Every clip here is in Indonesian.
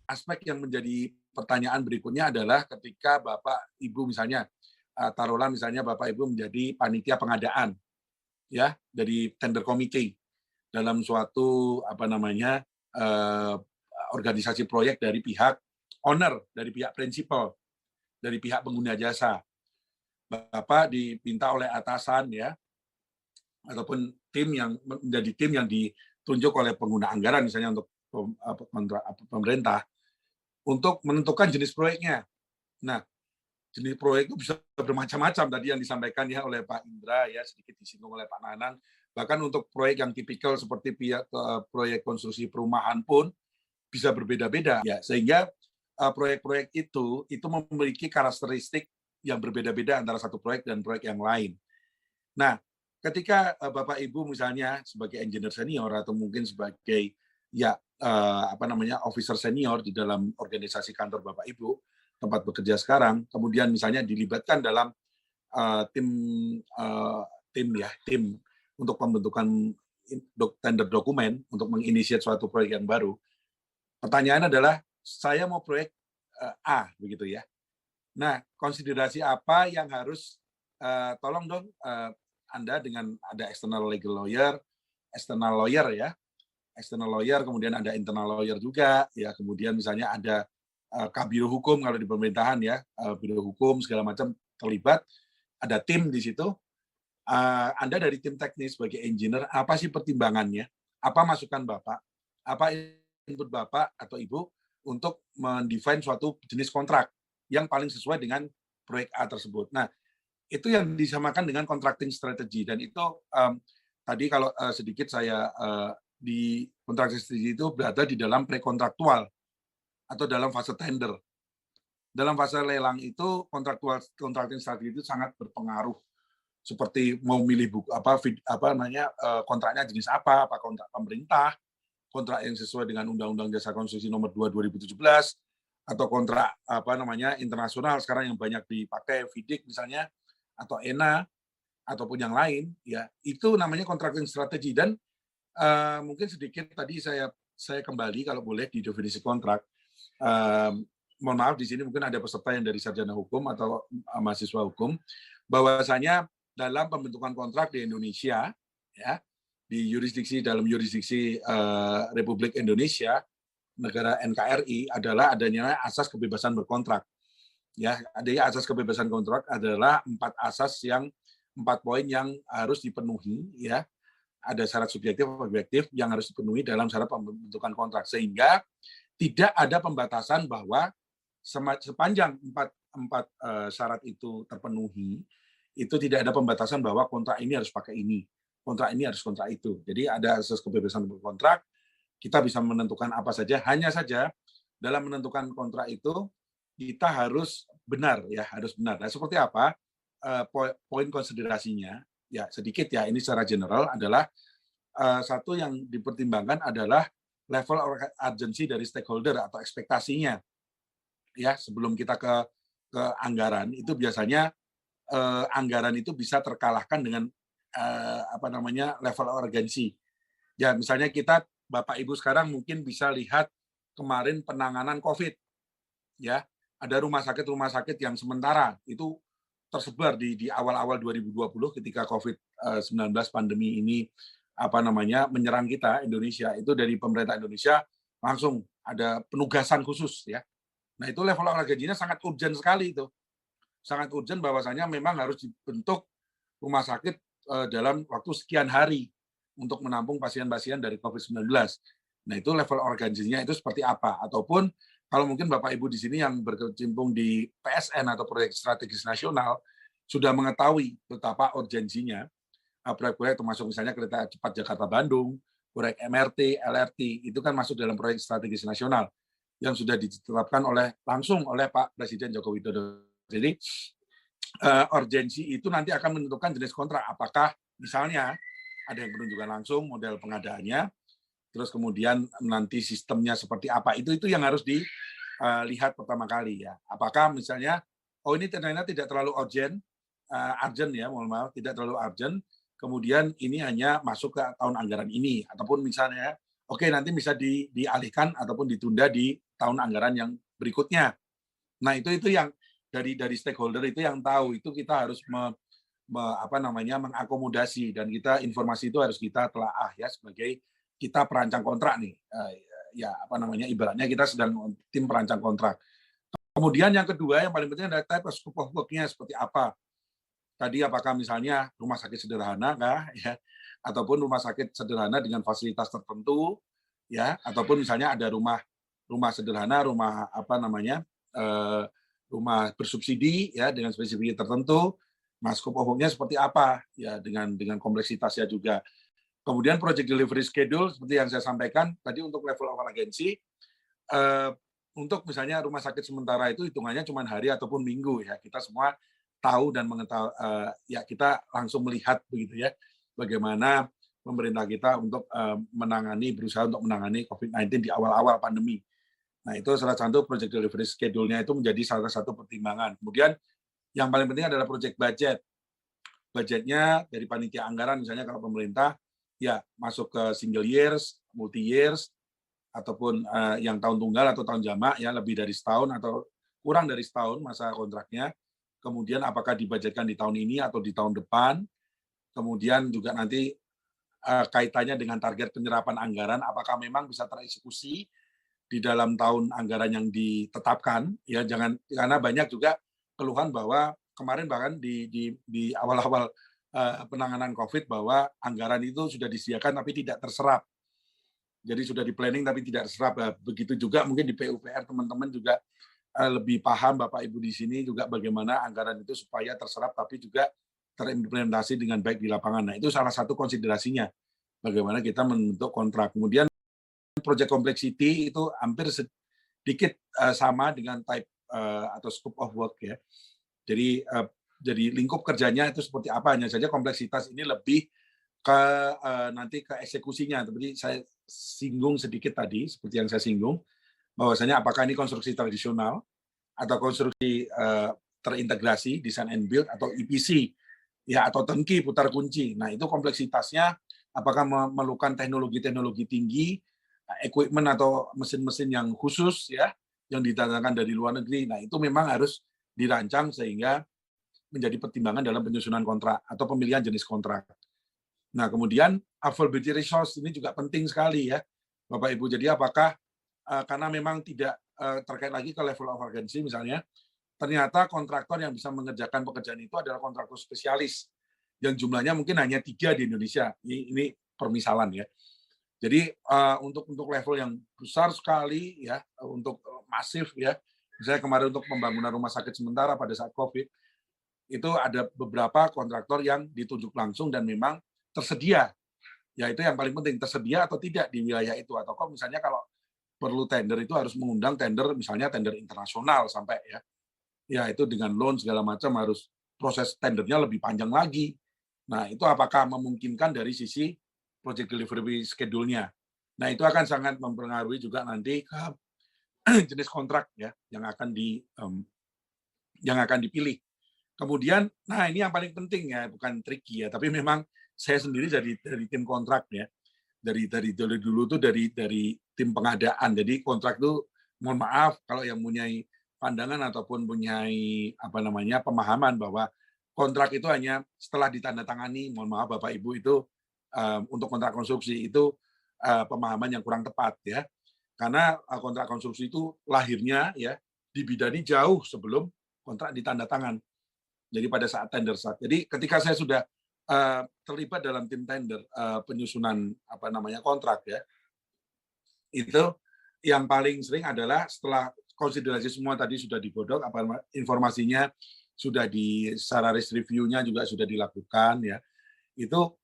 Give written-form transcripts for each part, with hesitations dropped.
aspek yang menjadi pertanyaan berikutnya adalah ketika Bapak Ibu misalnya, taruhlah misalnya Bapak Ibu menjadi panitia pengadaan, ya, dari tender committee dalam suatu organisasi proyek dari pihak owner, dari pihak prinsipal, dari pihak pengguna jasa. Bapak diminta oleh atasan ya, ataupun tim yang menjadi tim yang ditunjuk oleh pengguna anggaran misalnya untuk pemerintah untuk menentukan jenis proyeknya. Nah, jenis proyek itu bisa bermacam-macam tadi yang disampaikan ya oleh Pak Indra ya, sedikit disinggung oleh Pak Nanang. Bahkan untuk proyek yang tipikal seperti proyek konstruksi perumahan pun bisa berbeda-beda ya, sehingga proyek-proyek itu memiliki karakteristik yang berbeda-beda antara satu proyek dan proyek yang lain. Nah, ketika Bapak Ibu misalnya sebagai engineer senior atau mungkin sebagai officer senior di dalam organisasi kantor Bapak Ibu tempat bekerja sekarang, kemudian misalnya dilibatkan dalam tim untuk pembentukan tender dokumen untuk menginisiasi suatu proyek yang baru. Pertanyaan adalah, saya mau proyek A, begitu ya. Nah, konsiderasi apa yang harus, tolong dong Anda dengan ada external lawyer, kemudian ada internal lawyer juga, ya, kemudian misalnya ada kabiro hukum kalau di pemerintahan ya, biro hukum segala macam terlibat, ada tim di situ. Anda dari tim teknis sebagai engineer, apa sih pertimbangannya? Apa masukan Bapak? Apa input Bapak atau Ibu untuk mendefine suatu jenis kontrak yang paling sesuai dengan proyek A tersebut. Nah, itu yang disamakan dengan contracting strategy dan itu tadi kalau sedikit saya di contracting strategy itu berada di dalam pre-kontraktual atau dalam fase tender. Dalam fase lelang itu contracting strategy itu sangat berpengaruh. Seperti mau milih kontraknya jenis apa kontrak pemerintah, kontrak yang sesuai dengan Undang-Undang Jasa Konstruksi Nomor 2 2017 atau kontrak internasional sekarang yang banyak dipakai FIDIC misalnya atau ENA ataupun yang lain ya, itu namanya contracting strategy. Dan mungkin sedikit tadi saya kembali kalau boleh di definisi kontrak. Mohon maaf di sini mungkin ada peserta yang dari sarjana hukum atau mahasiswa hukum, bahwasanya dalam pembentukan kontrak di Indonesia ya, dalam jurisdiksi Republik Indonesia, negara NKRI, adalah adanya asas kebebasan berkontrak. Ya, adanya asas kebebasan kontrak adalah 4 poin yang harus dipenuhi ya. Ada syarat subjektif objektif yang harus dipenuhi dalam syarat pembentukan kontrak, sehingga tidak ada pembatasan bahwa sepanjang empat syarat itu terpenuhi, itu tidak ada pembatasan bahwa kontrak ini harus pakai ini, kontrak ini harus kontrak itu. Jadi ada asas kebebasan berkontrak, kita bisa menentukan apa saja, hanya saja dalam menentukan kontrak itu kita harus benar ya, harus benar. Nah, seperti apa poin konsiderasinya? Ya sedikit ya, ini secara general adalah satu yang dipertimbangkan adalah level urgency dari stakeholder atau ekspektasinya. Ya, sebelum kita ke anggaran itu biasanya anggaran itu bisa terkalahkan dengan level urgensi. Ya, misalnya Bapak Ibu sekarang mungkin bisa lihat kemarin penanganan COVID, ya, ada rumah sakit yang sementara itu tersebar di awal-awal 2020 ketika COVID-19 pandemi ini menyerang kita Indonesia, itu dari pemerintah Indonesia langsung ada penugasan khusus ya. Nah, itu level urgensinya sangat urgent sekali itu. Sangat urgent bahwasanya memang harus dibentuk rumah sakit dalam waktu sekian hari untuk menampung pasien-pasien dari COVID-19. Nah, itu level urgensinya itu seperti apa? Ataupun kalau mungkin Bapak Ibu di sini yang berkecimpung di PSN atau proyek strategis nasional sudah mengetahui betapa urgensinya proyek-proyek termasuk misalnya kereta cepat Jakarta-Bandung, proyek MRT, LRT, itu kan masuk dalam proyek strategis nasional yang sudah ditetapkan langsung oleh Pak Presiden Joko Widodo. Jadi urgensi itu nanti akan menentukan jenis kontrak. Apakah misalnya ada yang penunjukan langsung model pengadaannya, terus kemudian nanti sistemnya seperti apa, itu yang harus dilihat pertama kali ya. Apakah misalnya, ini ternyata tidak terlalu urgent ya, mohon maaf, tidak terlalu urgent, kemudian ini hanya masuk ke tahun anggaran ini, ataupun misalnya, nanti bisa dialihkan ataupun ditunda di tahun anggaran yang berikutnya. Nah, itu yang dari stakeholder itu yang tahu, itu kita harus mengakomodasi, dan kita informasi itu harus kita telaah ya, sebagai kita perancang kontrak nih. Ibaratnya kita sedang tim perancang kontrak. Kemudian yang kedua yang paling penting adalah type of scope of work-nya seperti apa. Tadi apakah misalnya rumah sakit sederhana kah, ya, ataupun rumah sakit sederhana dengan fasilitas tertentu, ya, ataupun misalnya ada rumah sederhana, rumah bersubsidi ya dengan spesifik tertentu. Nah, scope of work-nya seperti apa ya, dengan kompleksitasnya juga. Kemudian project delivery schedule seperti yang saya sampaikan tadi untuk level of agency, untuk misalnya rumah sakit sementara itu hitungannya cuma hari ataupun minggu ya. Kita semua tahu dan mengetahui, kita langsung melihat begitu ya, bagaimana pemerintah kita untuk berusaha untuk menangani COVID-19 di awal-awal pandemi. Nah, itu salah satu project delivery schedule-nya itu menjadi salah satu pertimbangan. Kemudian yang paling penting adalah project budget. Budgetnya dari panitia anggaran misalnya kalau pemerintah ya masuk ke single years, multi years, ataupun yang tahun tunggal atau tahun jamak ya, lebih dari setahun atau kurang dari setahun masa kontraknya. Kemudian apakah dibudgetkan di tahun ini atau di tahun depan. Kemudian juga nanti kaitannya dengan target penyerapan anggaran, apakah memang bisa tereksekusi di dalam tahun anggaran yang ditetapkan ya. Karena banyak juga keluhan bahwa kemarin bahkan di awal-awal penanganan COVID bahwa anggaran itu sudah disediakan tapi tidak terserap. Jadi sudah di planning tapi tidak terserap. Begitu juga mungkin di PUPR teman-teman juga lebih paham, Bapak Ibu di sini juga bagaimana anggaran itu supaya terserap tapi juga terimplementasi dengan baik di lapangan. Nah, itu salah satu konsiderasinya bagaimana kita membentuk kontrak. Kemudian project complexity itu hampir sedikit sama dengan type atau scope of work ya. Jadi lingkup kerjanya itu seperti apa, hanya saja kompleksitas ini lebih ke nanti ke eksekusinya. Seperti saya singgung sedikit tadi, seperti yang saya singgung, bahwasanya apakah ini konstruksi tradisional atau konstruksi terintegrasi, design and build, atau EPC, ya, atau turnkey putar kunci. Nah, itu kompleksitasnya apakah memerlukan teknologi-teknologi tinggi, equipment atau mesin-mesin yang khusus ya, yang didatangkan dari luar negeri. Nah, itu memang harus dirancang sehingga menjadi pertimbangan dalam penyusunan kontrak atau pemilihan jenis kontrak. Nah, kemudian availability resource ini juga penting sekali ya, Bapak Ibu. Jadi apakah karena memang tidak terkait lagi ke level of urgency misalnya, ternyata kontraktor yang bisa mengerjakan pekerjaan itu adalah kontraktor spesialis yang jumlahnya mungkin hanya 3 di Indonesia. Ini permisalan ya. Jadi untuk level yang besar sekali ya, untuk masif ya, misalnya kemarin untuk pembangunan rumah sakit sementara pada saat COVID, itu ada beberapa kontraktor yang ditunjuk langsung dan memang tersedia. Ya, itu yang paling penting, tersedia atau tidak di wilayah itu. Atau kok misalnya kalau perlu tender itu harus mengundang tender, misalnya tender internasional sampai ya. Ya, itu dengan loan segala macam, harus proses tendernya lebih panjang lagi. Nah, itu apakah memungkinkan dari sisi project delivery schedule-nya. Nah, itu akan sangat mempengaruhi juga nanti ke jenis kontrak ya yang akan dipilih. Kemudian, nah ini yang paling penting ya, bukan tricky ya, tapi memang saya sendiri dari tim kontrak ya, dari dulu tuh dari tim pengadaan. Jadi kontrak tuh, mohon maaf kalau yang mempunyai pandangan ataupun mempunyai pemahaman bahwa kontrak itu hanya setelah ditandatangani. Mohon maaf Bapak Ibu, itu untuk kontrak konstruksi itu pemahaman yang kurang tepat ya, karena kontrak konstruksi itu lahirnya ya dibidani jauh sebelum kontrak ditandatangan. Jadi pada saat tender saat. Jadi ketika saya sudah terlibat dalam tim tender penyusunan kontrak ya, itu yang paling sering adalah setelah konsiderasi semua tadi sudah digodok, informasinya sudah secara risk review-nya juga sudah dilakukan ya. Itu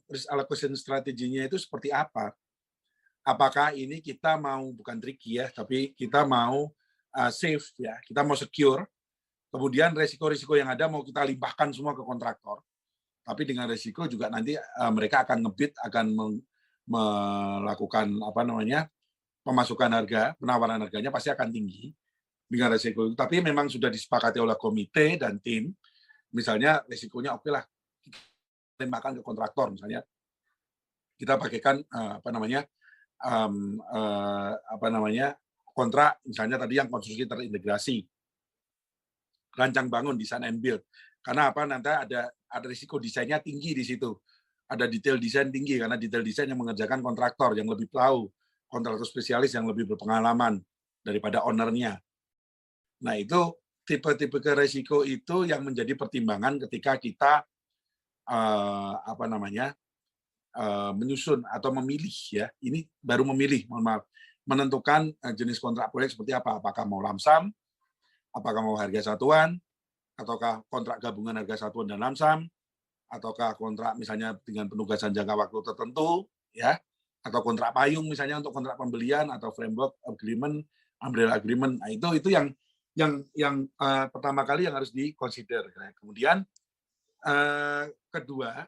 risk allocation strateginya itu seperti apa? Apakah ini kita mau, bukan tricky ya, tapi kita mau safe ya, kita mau secure. Kemudian resiko-resiko yang ada mau kita limpahkan semua ke kontraktor. Tapi dengan resiko juga nanti mereka akan ngebid, akan melakukan pemasukan harga, penawaran harganya pasti akan tinggi dengan resiko itu. Tapi memang sudah disepakati oleh komite dan tim, misalnya resikonya oke lah, kita limpahkan ke kontraktor misalnya. Kita pakaikan kontrak misalnya tadi yang konstruksi terintegrasi, rancang bangun, design and build. Karena apa, nanti ada risiko desainnya tinggi di situ. Ada detail desain tinggi, karena detail desain yang mengerjakan kontraktor yang lebih tahu, kontraktor spesialis yang lebih berpengalaman daripada owner-nya. Nah, itu tipe-tipe risiko itu yang menjadi pertimbangan ketika kita menyusun atau memilih ya. Ini baru memilih, mohon maaf, menentukan jenis kontrak proyek seperti apa. Apakah mau lamsam, apakah mau harga satuan, ataukah kontrak gabungan harga satuan dan lamsam, ataukah kontrak misalnya dengan penugasan jangka waktu tertentu, ya, atau kontrak payung misalnya untuk kontrak pembelian atau framework agreement, umbrella agreement. Nah, itu yang pertama kali yang harus di-consider. Nah, kemudian kedua,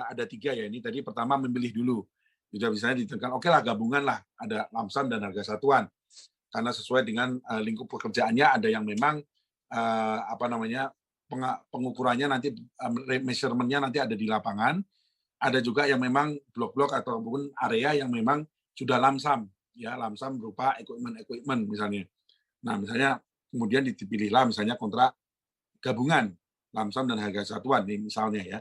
ada 3 ya, ini tadi pertama memilih dulu. Sudah misalnya ditentukan, oke lah gabungan lah, ada lamsam dan harga satuan. Karena sesuai dengan lingkup pekerjaannya, ada yang memang pengukurannya nanti, measurement-nya nanti ada di lapangan, ada juga yang memang blok-blok ataupun area yang memang sudah lamsam, ya lamsam berupa equipment misalnya. Nah, misalnya kemudian dipilihlah misalnya kontrak gabungan, lamsam dan harga satuan, misalnya ya.